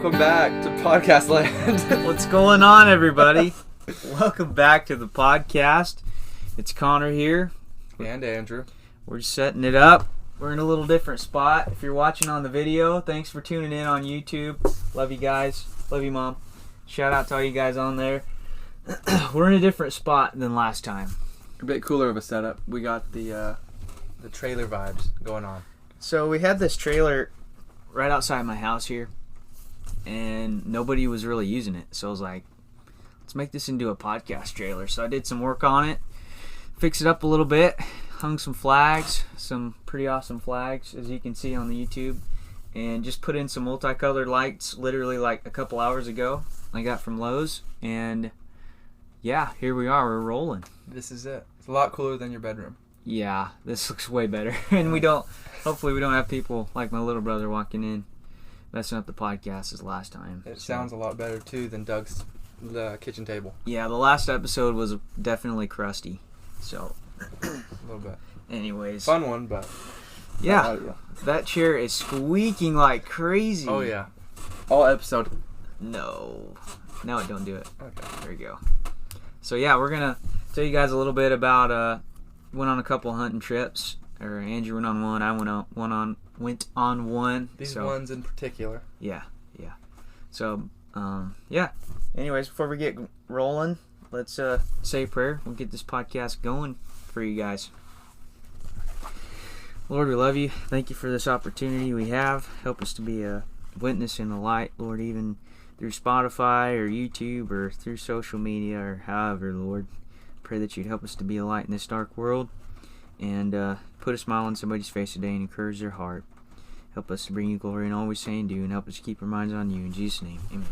Welcome back to Podcast Land. What's going on, everybody? Welcome back to the podcast. It's Connor here. And Andrew. We're just setting it up. We're in a little different spot. If you're watching on the video, thanks for tuning in on YouTube. Love you guys. Love you, Mom. Shout out to all you guys on there. We're in a different spot than last time. A bit cooler of a setup. We got the trailer vibes going on. So we had this trailer right outside my house here, and nobody was really using it. So I was like, let's make this into a podcast trailer. So I did some work on it, fixed it up a little bit, hung some flags, some pretty awesome flags, as you can see on the YouTube, and just put in some multicolored lights literally like a couple hours ago. I got from Lowe's, and yeah, here we are. We're rolling. This is it. It's a lot cooler than your bedroom. Yeah, this looks way better. And hopefully we don't have people like my little brother walking in messing up the podcast as last time. It sounds a lot better too than Doug's kitchen table. Yeah, the last episode was definitely crusty. So a little bit. Anyways. Fun one, but yeah. That chair is squeaking like crazy. Oh yeah. All episode. No, it don't do it. Okay. There we go. So yeah, we're gonna tell you guys a little bit about went on a couple hunting trips. Or Andrew went on one. I went on one. These ones in particular. Yeah. So yeah. Anyways, before we get rolling, let's say a prayer. We'll get this podcast going for you guys. Lord, we love you. Thank you for this opportunity we have. Help us to be a witness in the light, Lord, even through Spotify or YouTube or through social media or however, Lord. Pray that you'd help us to be a light in this dark world and put a smile on somebody's face today and encourage their heart. Help us to bring you glory in all we say and do, and help us to keep our minds on you. In Jesus' name, amen.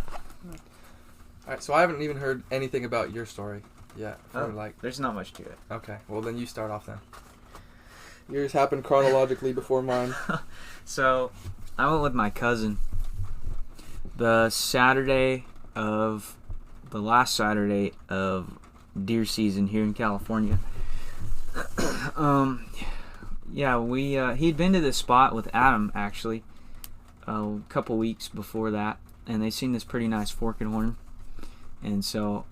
Alright, so I haven't even heard anything about your story yet. There's not much to it. Okay, well then you start off then. Yours happened chronologically before mine. So, I went with my cousin the last Saturday of deer season here in California. He'd been to this spot with Adam actually a couple weeks before that, and they seen this pretty nice forked horn, and so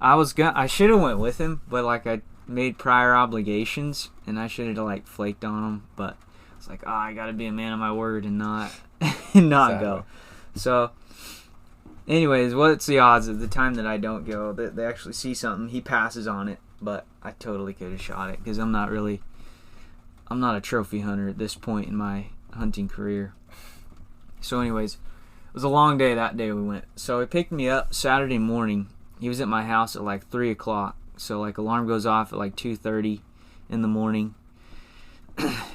I should have went with him, but like I made prior obligations and I should have flaked on him, but it's like, I gotta be a man of my word and not go. So anyways, what's the odds of the time that I don't go, that they actually see something, he passes on it, but I totally could have shot it because I'm not a trophy hunter at this point in my hunting career. So anyways, it was a long day that day we went. So he picked me up Saturday morning. He was at my house at 3 o'clock. So alarm goes off at 2:30 in the morning.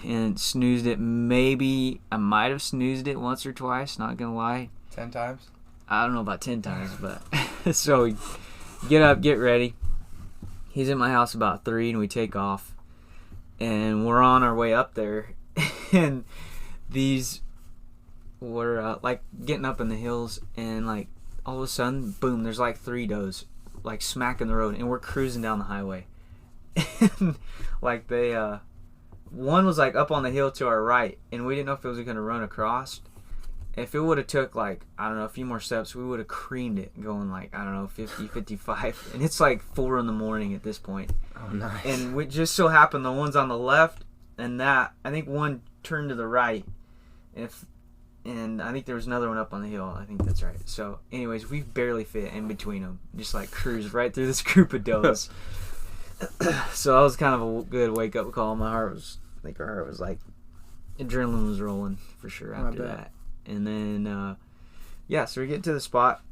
And snoozed it. Maybe I might have snoozed it once or twice, not gonna lie. 10 times? I don't know about 10 times, but so we get up, get ready. He's at my house about 3 and we take off. And we're on our way up there. And we're getting up in the hills, and all of a sudden, boom, there's 3 does smacking the road, and we're cruising down the highway. And one was up on the hill to our right, and we didn't know if it was going to run across. If it would have took a few more steps, we would have creamed it going 50, 55. And it's 4 in the morning at this point. Oh, nice. And we just so happened the ones on the left and I think one turned to the right. And I think there was another one up on the hill. I think that's right. So anyways, we barely fit in between them. Just cruised right through this group of does. So that was kind of a good wake up call. My heart was, adrenaline was rolling for sure after that. And then, so we get to the spot,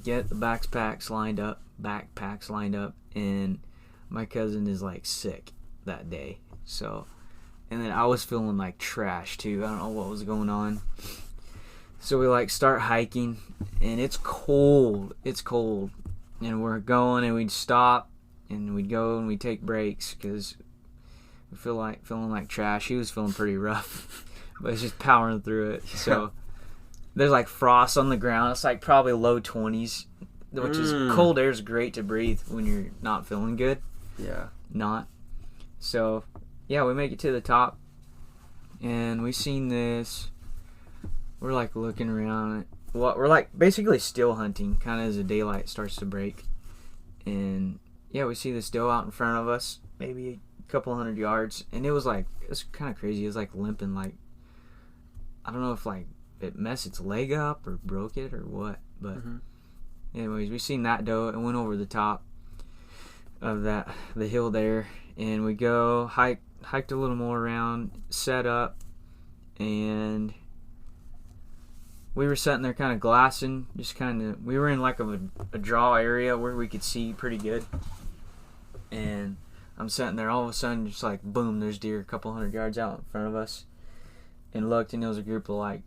get the backpacks lined up, and my cousin is sick that day. So, and then I was feeling trash too. I don't know what was going on. So we start hiking, and it's cold. And we're going, and we'd stop, and we'd go, and we'd take breaks because we feeling like trash. He was feeling pretty rough. But it's just powering through it. So there's frost on the ground. It's probably low 20s, which is cold air is great to breathe when you're not feeling good. Yeah. So yeah, we make it to the top, and we seen this. We're looking around, we're like basically still hunting, kind of as the daylight starts to break, and yeah, we see this doe out in front of us, maybe a couple 100 yards, and it was kind of crazy. It was like limping, like I don't know if like it messed its leg up or broke it or what, but anyways, we seen that doe and went over the top of the hill there, and we go hiked a little more around, set up, and we were sitting there kind of glassing, we were in like a draw area where we could see pretty good, and I'm sitting there, all of a sudden just like boom, there's deer a couple 100 yards out in front of us, and looked, and there was a group of like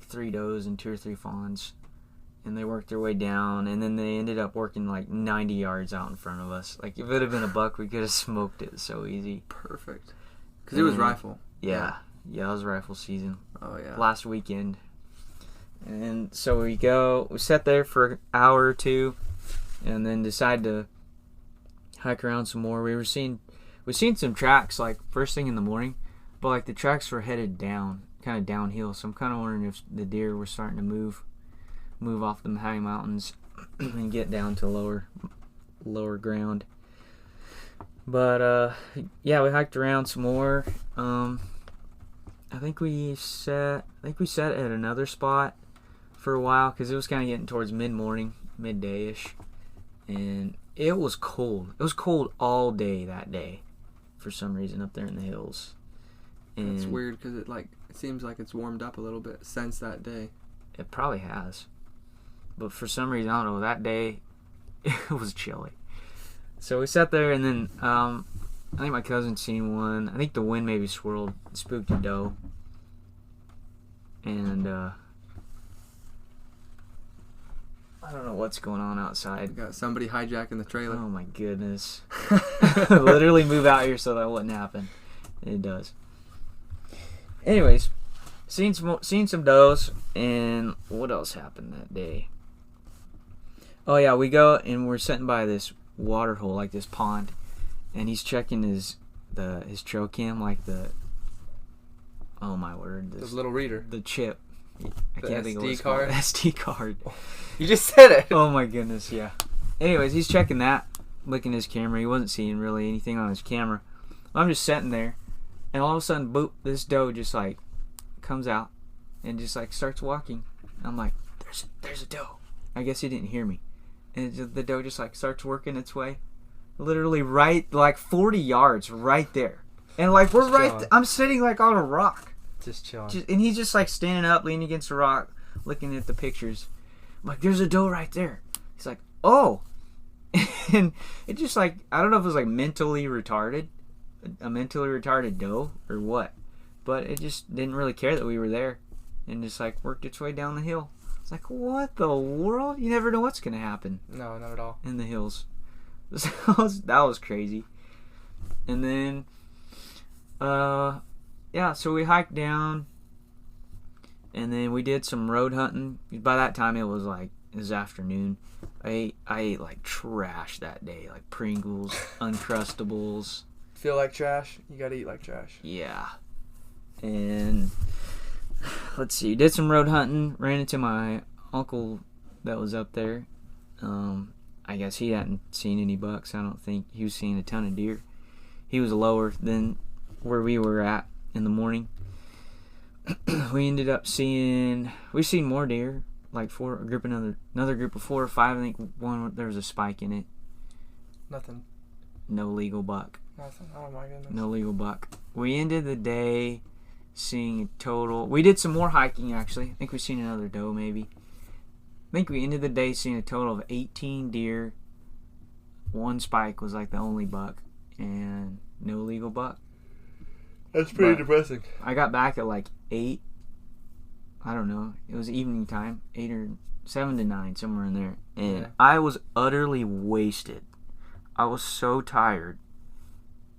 3 does and 2 or 3 fawns, and they worked their way down, and then they ended up working like 90 yards out in front of us. Like if it had been a buck, we could have smoked it so easy. Perfect. Because it was rifle. Yeah, it was rifle season. Oh yeah. Last weekend. And so we sat there for an hour or two, and then decided to hike around some more. We seen some tracks like first thing in the morning, but like the tracks were headed down, kind of downhill. So I'm kind of wondering if the deer were starting to move off the high mountains and get down to lower ground. But yeah, we hiked around some more. I think we sat at another spot for a while because it was kind of getting towards midday-ish, and it was cold. It was cold all day that day for some reason up there in the hills. And it's weird because it seems like it's warmed up a little bit since that day. It probably has, but for some reason, I don't know, that day it was chilly. So we sat there, and then I think my cousin seen one. I think the wind maybe swirled, spooked a doe, and I don't know what's going on outside. We got somebody hijacking the trailer. Oh my goodness! Literally move out here so that wouldn't happen. It does. Anyways, seen some does, and what else happened that day? Oh yeah, we go and we're sitting by this water hole, like this pond, and he's checking his trail cam, like oh my word, the little reader, the chip. I can't think of what it's card. called. SD card. You just said it. Oh my goodness, yeah. Anyways, he's checking that, looking at his camera. He wasn't seeing really anything on his camera. I'm just sitting there, and all of a sudden, boop, this doe just like comes out and just like starts walking. I'm like, there's a doe. I guess he didn't hear me. And the doe just like starts working its way, literally right like 40 yards right there. And like we're right, I'm sitting like on a rock. Just chilling. And he's just like standing up, leaning against a rock, looking at the pictures. I'm like, there's a doe right there. He's like, oh. And it just like, I don't know if it was like mentally retarded, a mentally retarded doe or what. But it just didn't really care that we were there, and just like worked its way down the hill. It's like, what the world? You never know what's going to happen. No, not at all. In the hills. That was crazy. And then, yeah, so we hiked down, and then we did some road hunting. By that time, it was afternoon. I ate like trash that day, like Pringles, Uncrustables. Feel like trash? You gotta eat like trash. Yeah. And let's see, did some road hunting, ran into my uncle that was up there. I guess he hadn't seen any bucks. I don't think he was seeing a ton of deer. He was lower than where we were at in the morning. We ended up seen more deer, like another group of 4 or 5. I think there was a spike in it. Nothing. No legal buck. Nothing. Oh my goodness. No legal buck. We ended the day seeing a total. We did some more hiking actually. I think we seen another doe maybe. I think we ended the day seeing a total of 18 deer. 1 spike was like the only buck, and no legal buck. That's pretty depressing. I got back at like 8. I don't know. It was evening time, 8 or 7 to 9, somewhere in there, and yeah. I was utterly wasted. I was so tired,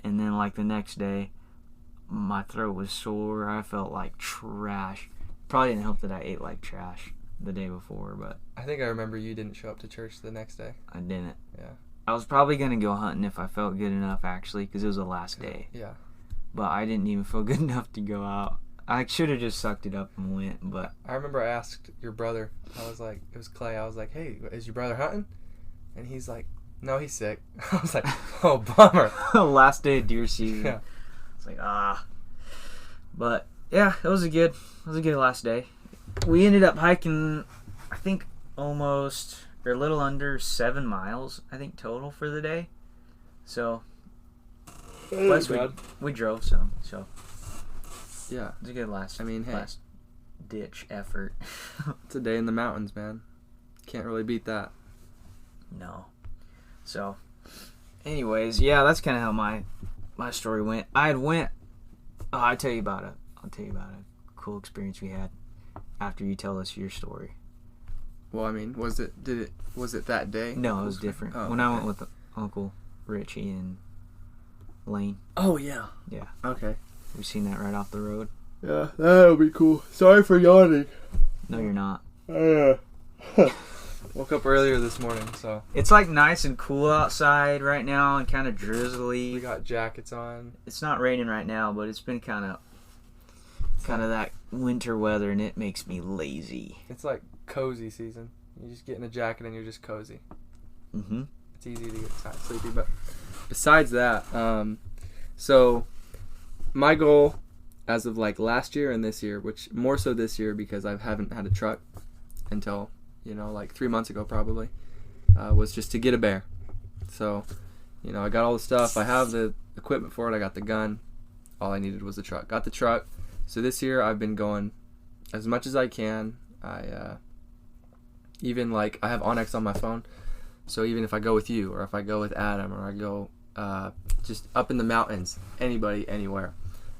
and then like the next day, my throat was sore. I felt like trash. Probably didn't help that I ate like trash the day before, but I think I remember you didn't show up to church the next day. I didn't. Yeah. I was probably gonna go hunting if I felt good enough, actually, because it was the last day. Yeah. But I didn't even feel good enough to go out. I should have just sucked it up and went, but I remember I asked your brother. I was like, it was Clay. I was like, hey, is your brother hunting? And he's like, no, he's sick. I was like, oh, bummer. last day of deer season. Yeah. It's like but yeah, it was a good last day. We ended up hiking, I think almost or a little under 7 miles, I think total for the day. So plus we drove some, so yeah, it was a good last ditch effort. It's a day in the mountains, man. Can't really beat that. No. So anyways, yeah, that's kind of how my story went. I'll tell you about a cool experience we had after you tell us your story. Well, I mean, was it that day? No, it was different. Oh, when I went with Uncle Richie and Lane. Oh, yeah. Yeah. Okay. We seen that right off the road. Yeah, that'll be cool. Sorry for yawning. No, you're not. Woke up earlier this morning, so. It's like nice and cool outside right now and kind of drizzly. We got jackets on. It's not raining right now, but it's been kind of that winter weather, and it makes me lazy. It's like cozy season. You just get in a jacket and you're just cozy. Mm-hmm. It's easy to get sleepy, but besides that, so my goal as of like last year and this year, which more so this year because I haven't had a truck until, like 3 months ago probably, was just to get a bear. So, I got all the stuff. I have the equipment for it. I got the gun. All I needed was the truck. Got the truck. So this year I've been going as much as I can. I have Onyx on my phone. So even if I go with you or if I go with Adam or I go just up in the mountains, anybody, anywhere,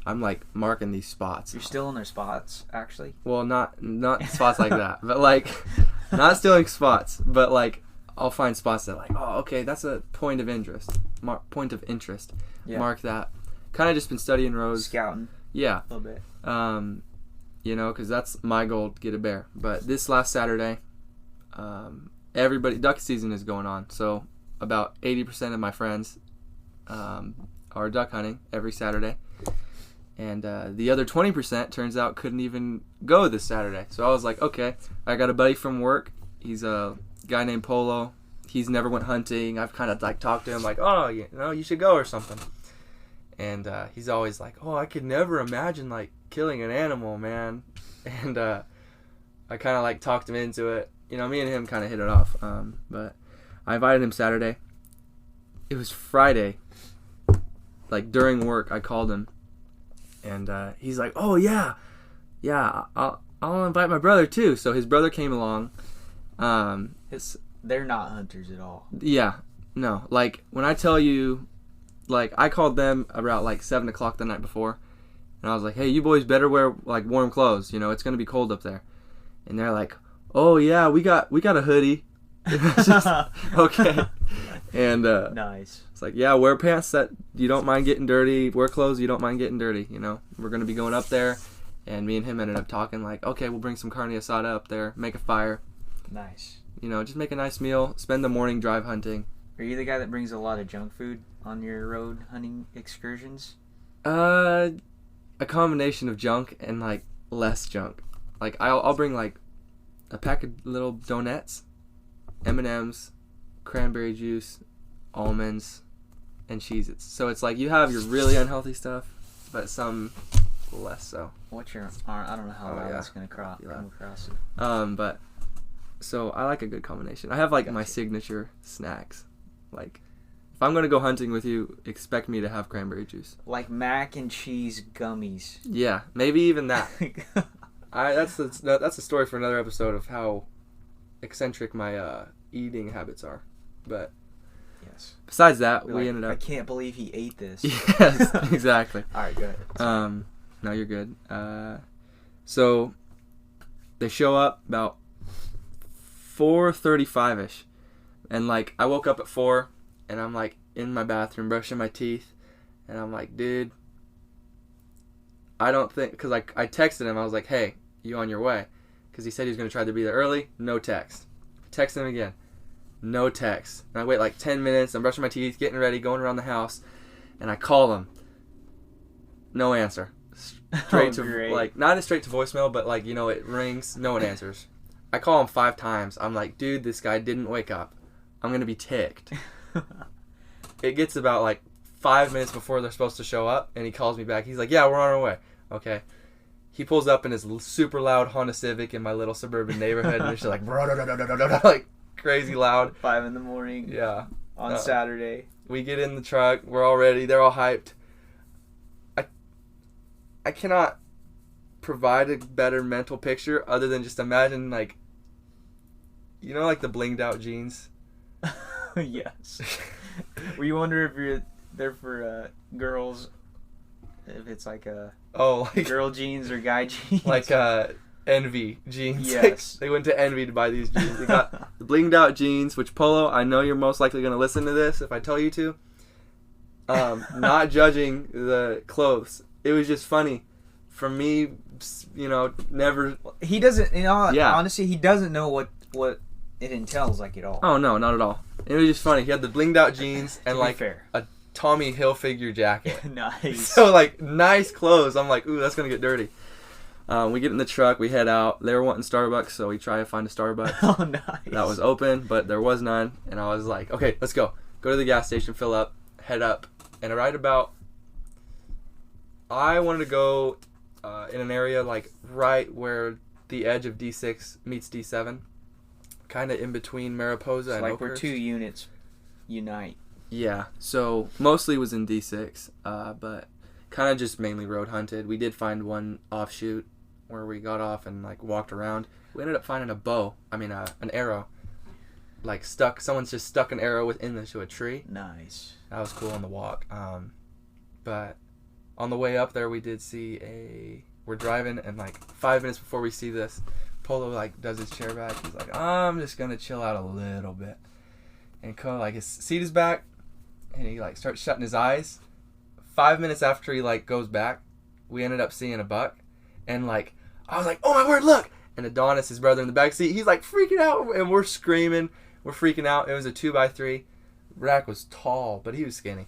I'm like marking these spots. You're still in their spots, actually? Well, not spots like that, but like not stealing spots, but like I'll find spots that like, oh, okay, that's a point of interest. Point of interest. Yeah. Mark that. Kind of just been studying roads. Scouting. Yeah. A little bit. Because that's my goal to get a bear. But this last Saturday, duck season is going on. So about 80% of my friends are duck hunting every Saturday. And the other 20% turns out couldn't even go this Saturday. So I was like, okay, I got a buddy from work. He's a guy named Polo. He's never went hunting. I've kind of like talked to him like, oh, you should go or something. And he's always like, oh, I could never imagine like killing an animal, man. And I kind of like talked him into it. Me and him kind of hit it off. But I invited him Saturday. It was Friday. Like during work, I called him. And he's like, oh, yeah, I'll invite my brother, too. So his brother came along. They're not hunters at all. Yeah, no. Like, when I tell you, like, I called them about, like, 7 o'clock the night before. And I was like, hey, you boys better wear, like, warm clothes. It's going to be cold up there. And they're like, oh, yeah, we got a hoodie. It's just, okay. And nice. It's like, yeah, wear pants that you don't mind getting dirty. Wear clothes you don't mind getting dirty. We're going to be going up there. And me and him ended up talking like, okay, we'll bring some carne asada up there, make a fire. Nice. Just make a nice meal, spend the morning drive hunting. Are you the guy that brings a lot of junk food on your road hunting excursions? A combination of junk and like less junk. Like I'll bring like a pack of little donuts, M&Ms, cranberry juice, almonds, and Cheez-Its. So it's like you have your really unhealthy stuff, but some less so. What's your arm? I don't know how loud it's gonna come across it. But so I like a good combination. I have like my signature snacks. Like if I'm gonna go hunting with you, expect me to have cranberry juice. Like mac and cheese gummies. Yeah, maybe even that. That's a story for another episode of how eccentric my eating habits are. But yes. Besides that, we ended up. I can't believe he ate this. Yes, exactly. All right, go ahead. No, you're good. So they show up about 4:35ish, and like I woke up at 4, and I'm like in my bathroom brushing my teeth, and I'm like, dude, I don't think, because like I texted him, I was like, hey, you on your way? Because he said he was gonna try to be there early. No text. Text him again. No text. And I wait like 10 minutes. I'm brushing my teeth, getting ready, going around the house, and I call him. No answer. straight Oh, to great. like not straight to voicemail, but like it rings, no one answers. I call him 5 times. I'm like, dude, this guy didn't wake up. I'm gonna be ticked. It gets about like 5 minutes before they're supposed to show up, and he calls me back. He's like, yeah, we're on our way. Okay. He pulls up in his super loud Honda Civic in my little suburban neighborhood, and it's just like, like crazy loud. 5 a.m. Yeah. on Saturday. We get in the truck. We're all ready. They're all hyped. I cannot provide a better mental picture other than just imagine like, like the blinged out jeans. Yes. Were you wondering if you're there for girls? If it's like like girl jeans or guy jeans? like Envy jeans. Yes. They went to Envy to buy these jeans. They got the blinged out jeans, which Polo, I know you're most likely going to listen to this if I tell you to. Not judging the clothes. It was just funny. For me, never... He doesn't, Yeah. honestly, he doesn't know what it entails like at all. Oh, no, not at all. It was just funny. He had the blinged out jeans and like fair. a Tommy Hilfiger jacket. Nice. So like nice clothes. I'm like, ooh, that's going to get dirty. We get in the truck, we head out. They were wanting Starbucks, so we try to find a Starbucks. Oh, nice. That was open, but there was none. And I was like, okay, let's go. Go to the gas station, fill up, head up. And right about... I wanted to go in an area like right where the edge of D6 meets D7. Kind of in between Mariposa It's and like Oakhurst. where 2 units unite. Yeah, so mostly was in D6, but kind of just mainly road hunted. We did find one offshoot where we got off and like walked around. We ended up finding an arrow. Like stuck, someone's just stuck an arrow into a tree. Nice. That was cool on the walk. But on the way up there, we did see we're driving, and like 5 minutes before we see this, Polo like does his chair back. He's like, I'm just gonna chill out a little bit. And Ko, like, his seat is back, and he like starts shutting his eyes. 5 minutes after he like goes back, we ended up seeing a buck, and like I was like, oh my word, look! And Adonis, his brother in the back seat, he's like freaking out, and we're screaming, we're freaking out. It was a 2x3. Rack was tall, but he was skinny.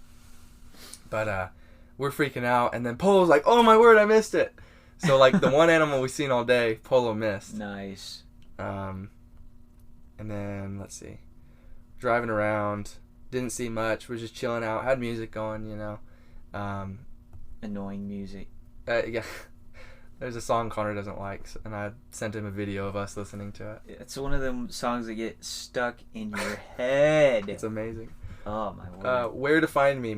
But we're freaking out, and then Polo's like, oh my word, I missed it. So like the one animal we've seen all day, Polo missed. Nice. And then let's see, driving around, didn't see much. We're just chilling out, had music going, Annoying music. Yeah. There's a song Connor doesn't like, and I sent him a video of us listening to it. It's one of them songs that get stuck in your head. It's amazing. Oh my word. Where to Find Me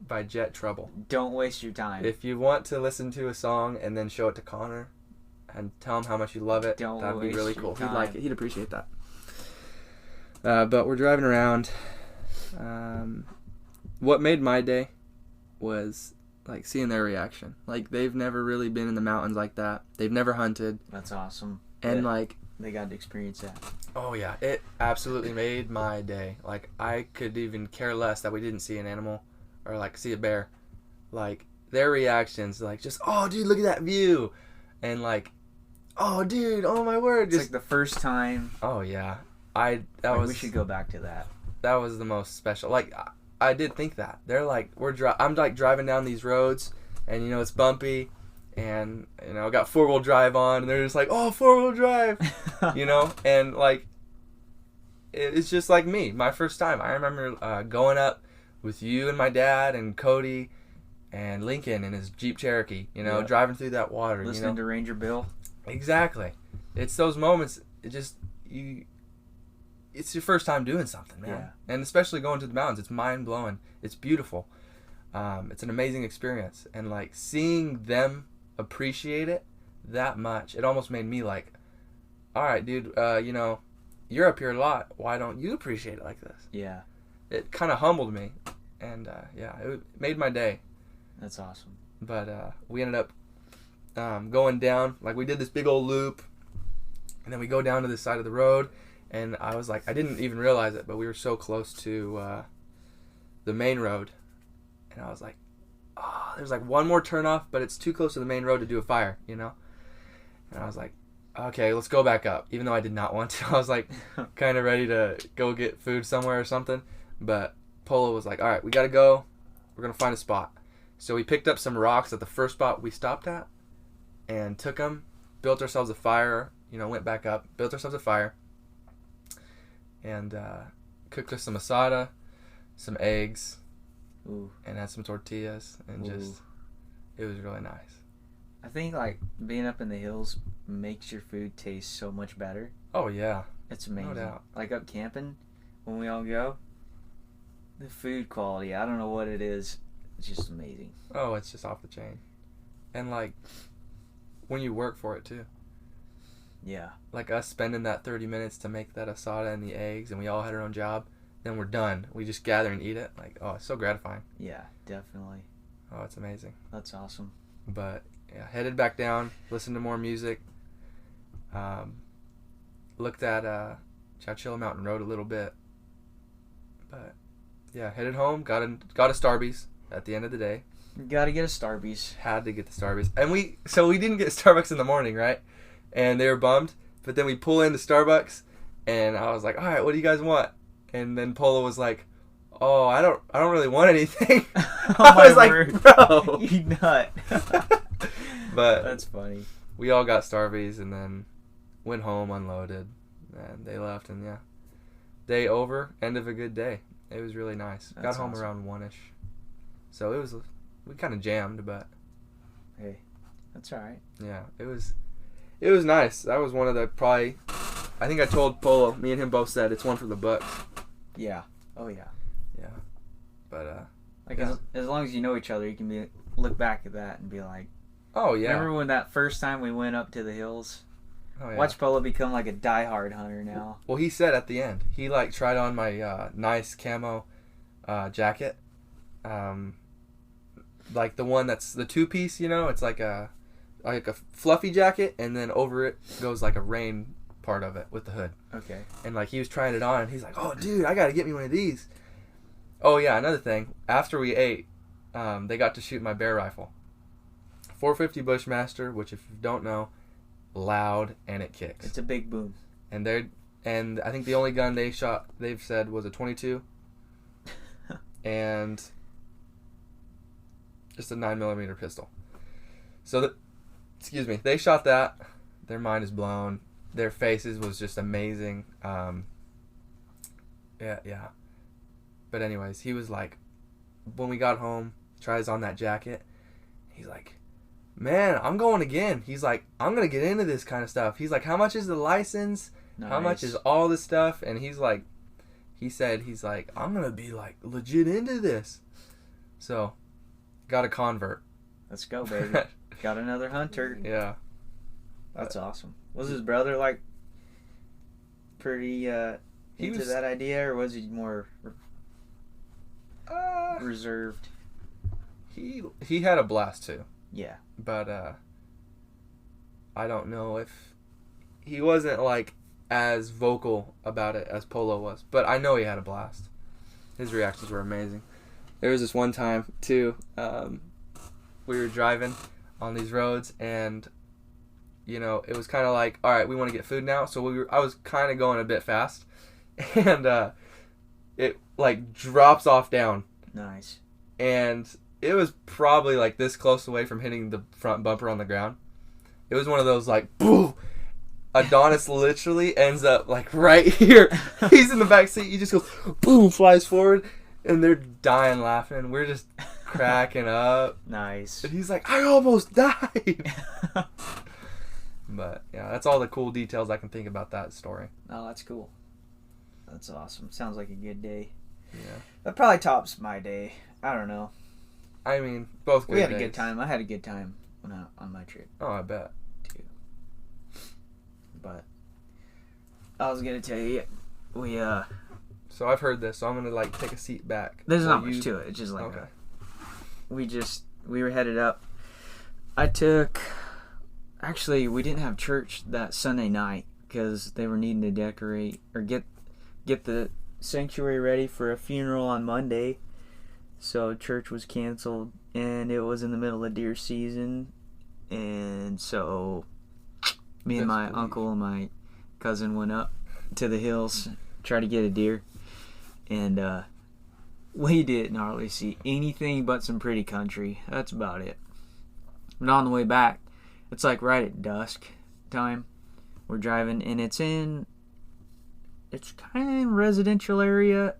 by Jet Trouble. Don't waste your time. If you want to listen to a song and then show it to Connor and tell him how much you love it, Don't that'd be waste really your cool. He'd time. like it. He'd appreciate that. But we're driving around. What made my day was like seeing their reaction. Like they've never really been in the mountains like that. They've never hunted. That's awesome. And Yeah. like, They got to experience that. oh yeah, it absolutely made my day. Like I could even care less that we didn't see an animal or like see a bear. Like their reactions, like just, oh dude, look at that view, and like, oh dude, oh my word, It's just like the first time. oh yeah, We should go back to that. that was the most special. Like I did think that they're like I'm like driving down these roads, and it's bumpy, and I got 4-wheel drive on, and they're just like, oh, 4-wheel drive, and like it's just like me, my first time. I remember going up with you and my dad and Cody and Lincoln in his Jeep Cherokee, Yeah. driving through that water, Listening to Ranger Bill. Exactly. It's those moments. It's your first time doing something, man. Yeah. And especially going to the mountains. It's mind blowing. It's beautiful. It's an amazing experience. And like seeing them appreciate it that much, it almost made me like, all right, dude, you're up here a lot. Why don't you appreciate it like this? Yeah. It kind of humbled me. And it made my day. That's awesome. But we ended up going down. Like we did this big old loop. And then we go down to the side of the road. And I was like, I didn't even realize it, but we were so close to the main road. And I was like, oh, there's like one more turn off, but it's too close to the main road to do a fire, And I was like, okay, let's go back up. Even though I did not want to. I was like kind of ready to go get food somewhere or something. But Polo was like, all right, we got to go. We're going to find a spot. So we picked up some rocks at the first spot we stopped at and took them, built ourselves a fire, went back up, built ourselves a fire, and cooked us some asada, some eggs, Ooh. and had some tortillas, and Ooh. it was really nice. I think like being up in the hills makes your food taste so much better. Oh, yeah. It's amazing. No doubt. Like up camping, when we all go, the food quality, I don't know what it is. It's just amazing. Oh, it's just off the chain. And, like, when you work for it, too. Yeah. Like us spending that 30 minutes to make that asada and the eggs, and we all had our own job, then we're done. We just gather and eat it. Like, oh, it's so gratifying. Yeah, definitely. Oh, it's amazing. That's awesome. But, yeah, headed back down, listened to more music. Looked at Chowchilla Mountain Road a little bit. But, yeah, headed home, got a Starbucks at the end of the day. You gotta get a Starbucks. Had to get the Starbucks. And we didn't get Starbucks in the morning, right? And they were bummed. But then we pull into Starbucks, and I was like, all right, what do you guys want? And then Polo was like, oh, I don't really want anything. Oh, I was my like, word. bro. You nut. But That's funny. we all got Starbucks and then went home, unloaded, and they left. And, yeah, day over, end of a good day. It was really nice. That's got home awesome. around 1-ish. So we kind of jammed, but Hey, that's all right. yeah, it was nice. That was one of the I think I told Polo, me and him both said it's one for the books. Yeah. Oh, yeah. Yeah. But, Like, yeah. as long as you know each other, you can look back at that and be like, oh, yeah. remember when that first time we went up to the hills? Oh, yeah. Watch Polo become like a diehard hunter now. Well, he said at the end, he, like, tried on my nice camo jacket. Like the one that's the two-piece, it's like a fluffy jacket, and then over it goes like a rain part of it with the hood. Okay. And like he was trying it on, and he's like, "Oh, dude, I gotta get me one of these." Oh yeah, another thing. After we ate, they got to shoot my bear rifle, 450 Bushmaster, which if you don't know, loud and it kicks. It's a big boom. And I think the only gun they've said was a 22, and just a 9mm pistol. So they shot that. Their mind is blown. Their faces was just amazing. Yeah. But anyways, he was like, when we got home, tries on that jacket. He's like, man, I'm going again. He's like, I'm going to get into this kind of stuff. He's like, how much is the license? Nice. How much is all this stuff? And he's like, I'm going to be like legit into this. So, got a convert. Let's go, baby. Got another hunter. Yeah. That's awesome. Was his brother like pretty into that idea, or was he more reserved? He had a blast too. Yeah. But I don't know if he wasn't like as vocal about it as Polo was, but I know he had a blast. His reactions were amazing. There was this one time too, we were driving on these roads, and it was kind of like, all right, we want to get food now. So I was kind of going a bit fast, and it like drops off down. Nice. And it was probably like this close away from hitting the front bumper on the ground. It was one of those like, boom. Adonis literally ends up like right here. He's in the back seat. He just goes, boom, flies forward, and they're dying laughing. We're just cracking up. Nice. And he's like, I almost died. But yeah, that's all the cool details I can think about that story. Oh, that's cool. That's awesome. Sounds like a good day. Yeah. That probably tops my day. I don't know. I mean, both good We had days. a good time. I had a good time on my trip Oh, I bet. too. But I was gonna tell you, we So I've heard this, so I'm gonna like take a seat back. there's So not much to it. It's just like Okay. we were headed up. Actually, we didn't have church that Sunday night because they were needing to decorate or get the sanctuary ready for a funeral on Monday. So church was canceled, and it was in the middle of deer season, and so me and my Best believe. uncle and my cousin went up to the hills, try to get a deer, and We didn't hardly see anything but some pretty country. That's about it. But on the way back, it's like right at dusk time. We're driving, and it's kind of in residential area.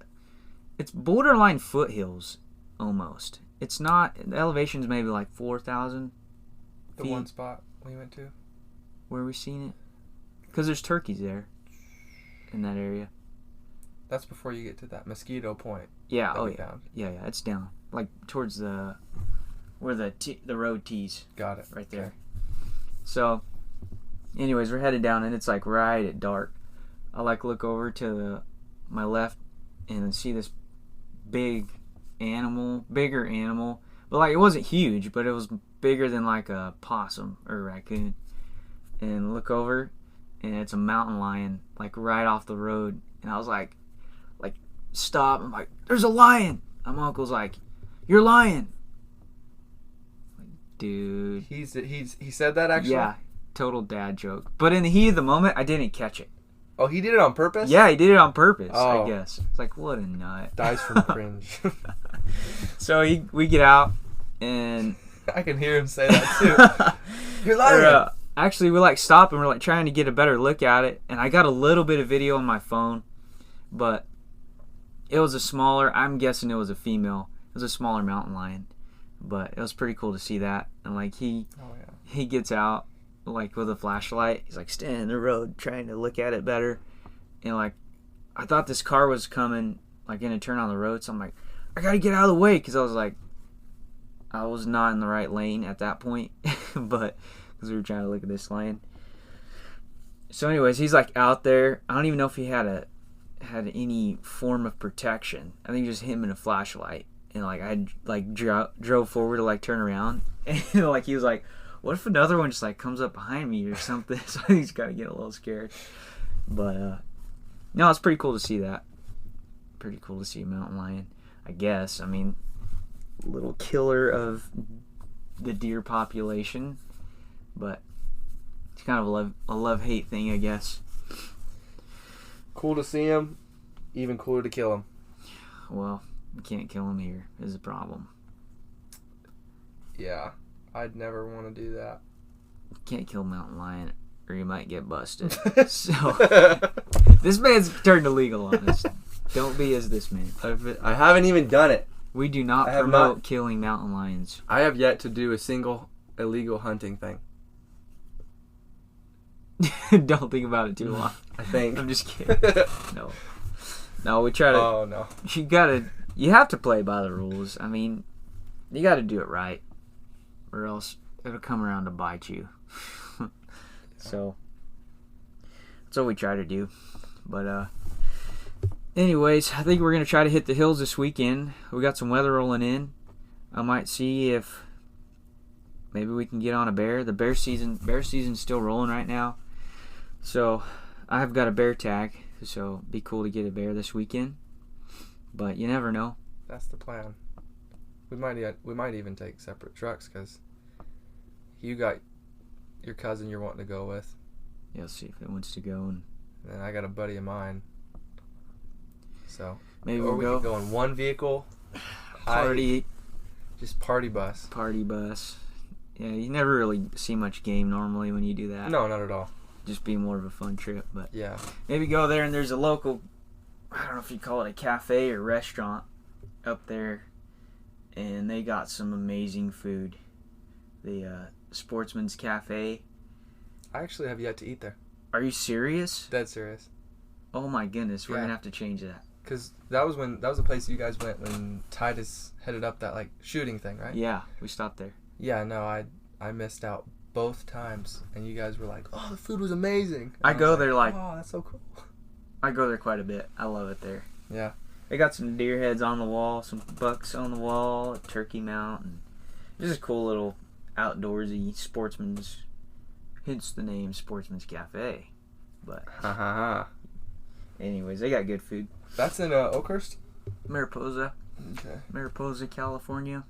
It's borderline foothills, almost. It's not, the elevation's maybe like 4,000 The feet. one spot we went to. Where we seen it? Because there's turkeys there in that area. That's before you get to that Mosquito Point. Yeah, that oh we yeah. found. Yeah, it's down. Like towards where the road tees. Got it. Right there. Okay. So, anyways, we're headed down, and it's like right at dark. I like look over to my left and see this bigger animal, but like it wasn't huge, but it was bigger than like a possum or a raccoon. And look over, and it's a mountain lion, like right off the road. And I was like stop. I'm like, there's a lion. And my uncle's like, you're lying. Like, dude. He said that actually? Yeah, total dad joke. But in the heat of the moment, I didn't catch it. Oh, he did it on purpose? Yeah, he did it on purpose, Oh. I guess. It's like, what a nut. Dies from cringe. So we get out, and I can hear him say that too. You're lying. actually, we like stop, and we're like trying to get a better look at it. And I got a little bit of video on my phone, but it was a smaller, I'm guessing it was a female. It was a smaller mountain lion. But it was pretty cool to see that. And like he gets out like with a flashlight. He's like standing in the road trying to look at it better. And like I thought this car was coming like in a turn on the road, so I'm like, I gotta get out of the way, because I was not in the right lane at that point. But because we were trying to look at this lion. So anyways, he's like out there. I don't even know if he had any form of protection. I think just him and a flashlight. And like I like drove forward to like turn around, and like he was like, what if another one just like comes up behind me or something? So he's gotta get a little scared. But no, it's pretty cool to see that. Pretty cool to see a mountain lion, I guess. I mean, little killer of the deer population, but it's kind of a love-hate thing, I guess. Cool to see him. Even cooler to kill him. Well, we can't kill him here is the problem. Yeah, I'd never want to do that. You can't kill a mountain lion or you might get busted. So this man's turned illegal on us. Don't be as this man. I haven't even done it. We do not promote killing mountain lions. I have yet to do a single illegal hunting thing. Don't think about it too long. I think. I'm just kidding. No, we try to. Oh no. You have to play by the rules. I mean, you got to do it right, or else it'll come around to bite you. So that's what we try to do. But anyways, I think we're gonna try to hit the hills this weekend. We got some weather rolling in. I might see if maybe we can get on a bear. The bear season's still rolling right now. So I've got a bear tag, so it'd be cool to get a bear this weekend. But you never know. That's the plan. We might even take separate trucks, because you got your cousin you're wanting to go with. Yeah, let's see if it wants to go, and then I got a buddy of mine. So maybe or we'll we could go in one vehicle. Party bus. Party bus. Yeah, you never really see much game normally when you do that. No, not at all. Just be more of a fun trip, but yeah. Maybe go there, and there's a local, I don't know if you call it a cafe or restaurant up there, and they got some amazing food. The Sportsman's Cafe. I actually have yet to eat there. Are you serious? Dead serious. Oh my goodness, we're gonna have to change that. Because that was the place you guys went when Titus headed up that like shooting thing, right? Yeah, we stopped there. Yeah, no, I missed out both times, and you guys were like, "Oh, the food was amazing." I go there like, "Oh, that's so cool." I go there quite a bit. I love it there. Yeah. They got some deer heads on the wall, some bucks on the wall, a turkey mount, and just a cool little outdoorsy sportsman's. Hence the name Sportsman's Cafe. But anyways, they got good food. That's in Oakhurst? Mariposa. Okay. Mariposa, California.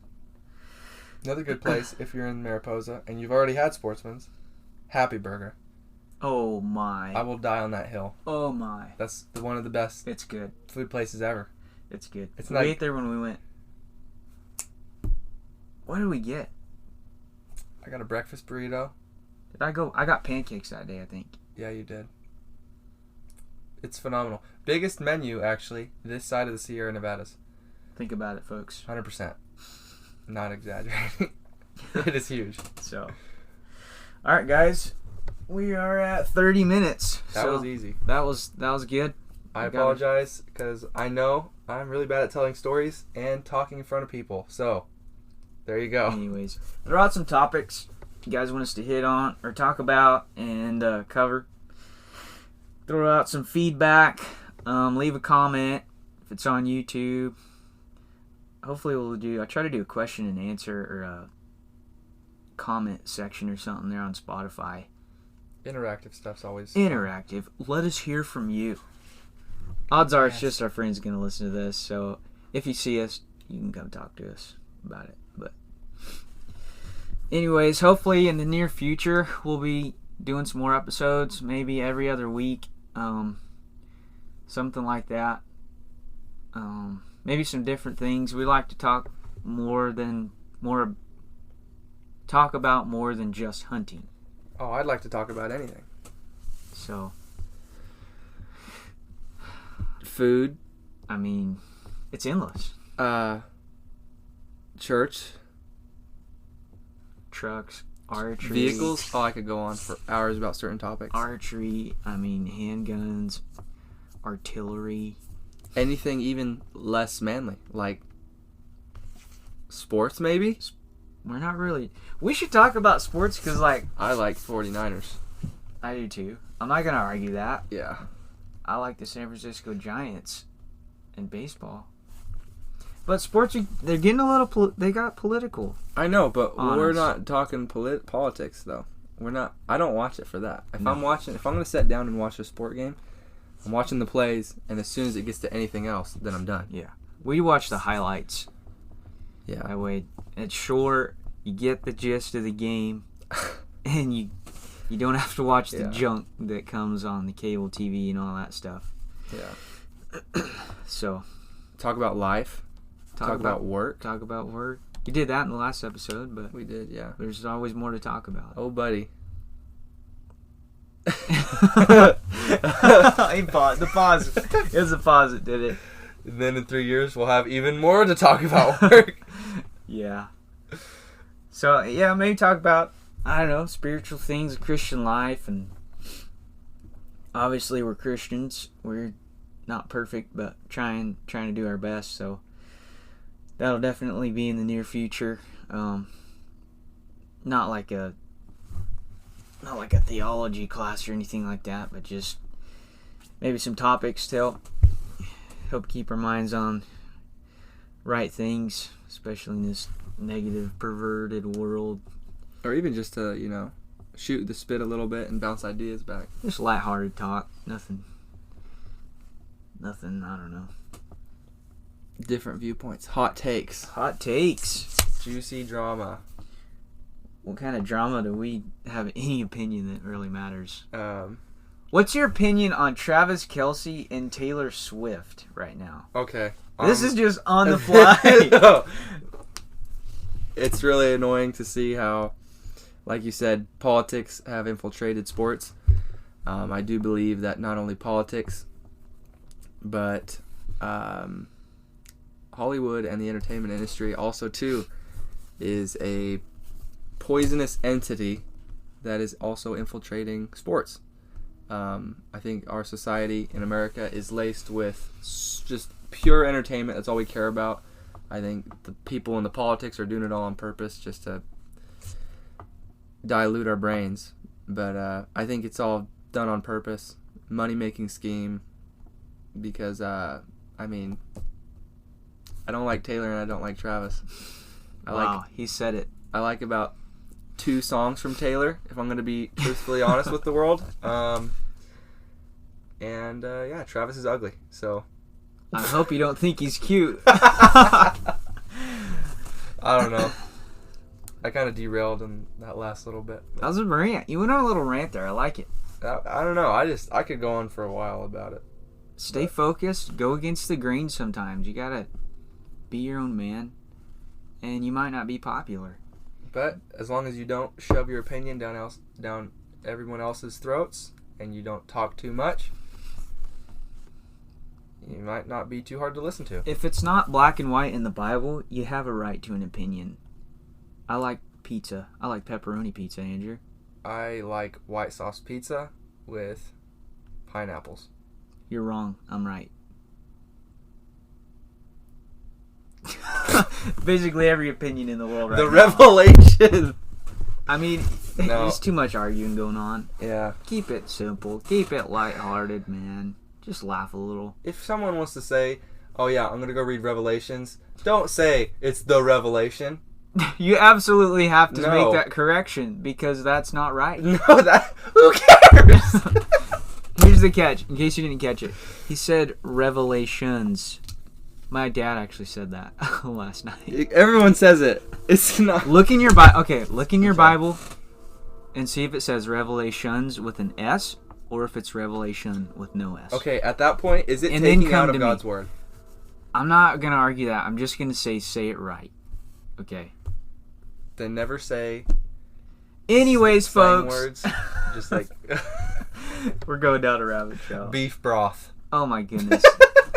Another good place if you're in Mariposa and you've already had Sportsman's. Happy Burger. Oh my. I will die on that hill. Oh my. That's one of the best It's good. food places ever. It's good. It's We like- ate there when we went. What did we get? I got a breakfast burrito. Did I go? I got pancakes that day, I think. Yeah, you did. It's phenomenal. Biggest menu, actually, this side of the Sierra Nevadas. Think about it, folks. 100%. Not exaggerating. It is huge. So, all right, guys, we are at 30 minutes. That so was easy. That was good. I You got it. apologize because I know I'm really bad at telling stories and talking in front of people. So, there you go. Anyways, throw out some topics you guys want us to hit on or talk about and cover. Throw out some feedback. Leave a comment if it's on YouTube. Hopefully I try to do a question and answer or a comment section or something there on Spotify. Interactive stuff's always Interactive. Let us hear from you. Odds are it's Yes. just our friends going to listen to this, so if you see us, you can come talk to us about it. But anyways, hopefully in the near future we'll be doing some more episodes, maybe every other week, something like that. Maybe some different things. We like to talk about more than just hunting. Oh, I'd like to talk about anything. So, Food, I mean, it's endless. church, Trucks, archery, vehicles. Oh, I could go on for hours about certain topics. archery. I mean, handguns, artillery. Anything even less manly, like sports maybe? We're not really. We should talk about sports because, like, I like 49ers. I do too. I'm not gonna argue that. Yeah. I like the San Francisco Giants and baseball. But sports, they're getting a little. They got political. I know, but we're Honest. not talking politics though. We're not. I don't watch it for that. If No. if I'm gonna sit down and watch a sport game, I'm watching the plays, and as soon as it gets to anything else, then I'm done. We watch the highlights. Yeah. That way, it's short. You get the gist of the game, and you don't have to watch the Yeah. junk that comes on the cable TV and all that stuff. Yeah. So, Talk about life. Talk about work. Talk about work. You did that in the last episode, but We did, yeah. there's always more to talk about. Oh, buddy. He paused. The pause. It was the pause that did it. And then in 3 years, we'll have even more to talk about work. Yeah. So, yeah, maybe talk about, I don't know, spiritual things, Christian life, and obviously we're Christians. We're not perfect, but trying to do our best, so that'll definitely be in the near future. Not like a theology class or anything like that, but just maybe some topics to help keep our minds on right things, especially in this negative, perverted world. Or even just to, shoot the spit a little bit and bounce ideas back. Just lighthearted talk. Nothing, I don't know. Different viewpoints. Hot takes. Hot takes. Juicy drama. What kind of drama do we have any opinion that really matters? Um, What's your opinion on Travis Kelce and Taylor Swift right now? okay. This is just on the fly. No. It's really annoying to see how, like you said, politics have infiltrated sports. I do believe that not only politics, but Hollywood and the entertainment industry also too is a poisonous entity that is also infiltrating sports. I think our society in America is laced with just pure entertainment. That's all we care about. I think the people in the politics are doing it all on purpose just to dilute our brains. But I think it's all done on purpose. Money-making scheme. Because, I don't like Taylor and I don't like Travis. He said it. I like about 2 songs from Taylor, if I'm going to be truthfully honest with the world. Yeah, Travis is ugly. So I hope you don't think he's cute. I don't know. I kind of derailed in that last little bit. That was a rant. You went on a little rant there. I like it. I don't know. I could go on for a while about it. Stay focused. Go against the grain sometimes. You gotta be your own man. And you might not be popular. But as long as you don't shove your opinion down everyone else's throats and you don't talk too much, you might not be too hard to listen to. If it's not black and white in the Bible, you have a right to an opinion. I like pizza. I like pepperoni pizza, Andrew. I like white sauce pizza with pineapples. You're wrong. I'm right. Basically every opinion in the world right The now. revelation. I mean, No. there's too much arguing going on. Yeah. Keep it simple. Keep it lighthearted, man. Just laugh a little. If someone wants to say, oh yeah, I'm going to go read Revelations, don't say it's the revelation. You absolutely have to No. make that correction because that's not right. No, who cares? Here's the catch, in case you didn't catch it. He said revelations. My dad actually said that last night. Everyone says it. It's not. Look in your Bible. Okay, look in your Bible and see if it says revelations with an S or if it's revelation with no S. Okay, at that point, is it And then taking come out to of me. God's word? I'm not going to argue that. I'm just going to say it right. Okay. Then never say Anyways, slang folks. words. Just like We're going down a rabbit trail. beef broth. Oh my goodness.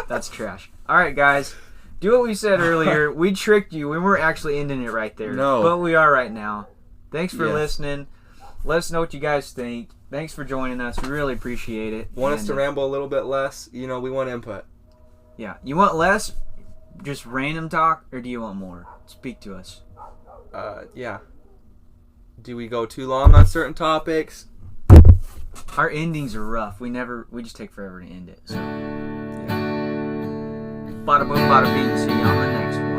That's trash. Alright, guys. Do what we said earlier. We tricked you. We weren't actually ending it right there. No. But we are right now. Thanks for Yes. listening. Let us know what you guys think. Thanks for joining us. We really appreciate it. Want us to And, ramble a little bit less? We want input. Yeah. You want less? Just random talk? Or do you want more? Speak to us. Yeah. Do we go too long on certain topics? Our endings are rough. We just take forever to end it. So. Bada boom, bada bing. See you on the next one.